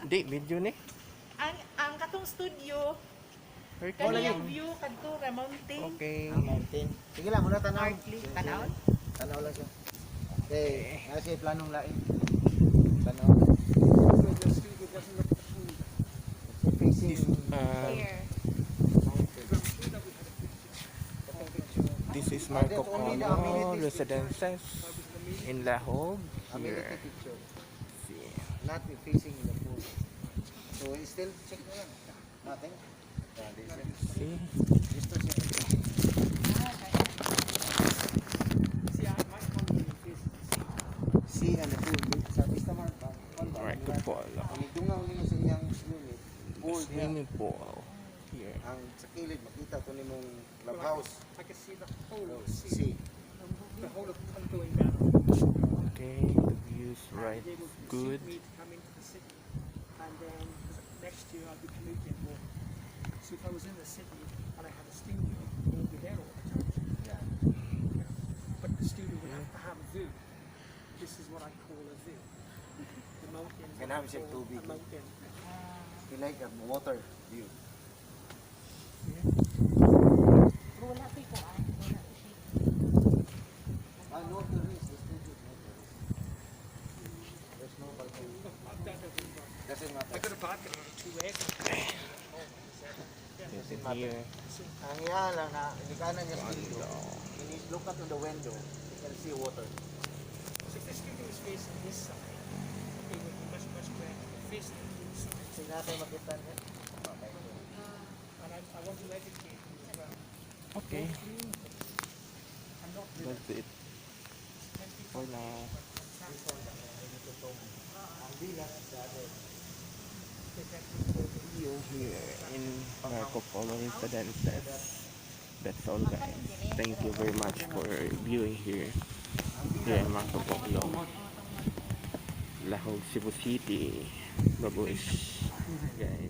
Di, video ni. Ang katong studio, Recording. kaniyang view kadto ra mountain. Okay. Ang mountain. Sige lang, muna tanaw. Hardly tanaw. Tanaw lang siya. Okay, kasi planong lain. Tanaw. So facing Here. This is Marco Polo Residences in Lahog. Amenity Here. picture. See. Not facing the pool. So still check na lang. Nothing. See. Gusto siya. See and the pool. Sa Vista Mart pa. Marco Polo. Ang dungaw nimo sa iyang unit. Pool niya. Swimming pool. Here. Ang sa kilid makita to nimong clubhouse. I can see the whole of See. the whole of Tonto in Ghana. Okay, the view's right. They will Good. me to come into the city, and then next year I'll be commuting more. So if I was in the city and I had a studio, I would be there all the time. Yeah. But the studio would have to have a view. This is what I call a view. The mountains. Can have siya call tubig. a mountain. You like a water view. Pero wala pa ko ay wala pa siya. No tourist. The studio is no tourist. There's no balcony. Doesn't matter. I got a balcony on 2 acres. This is here. Ang yan lang na inikanan niya studio. When you look out on the window, you can see water. So if the studio is facing this side, it would be much, much better if facing this side. Kasi natin makita niya. Okay. And I want to educate you as well. Okay, I'm not really that's it for now. Ang bilas, dati. View here in Marco Polo Residences. That's all, guys. Thank you very much for viewing here in Marco Polo, Lahog, Cebu City. Babush, guys.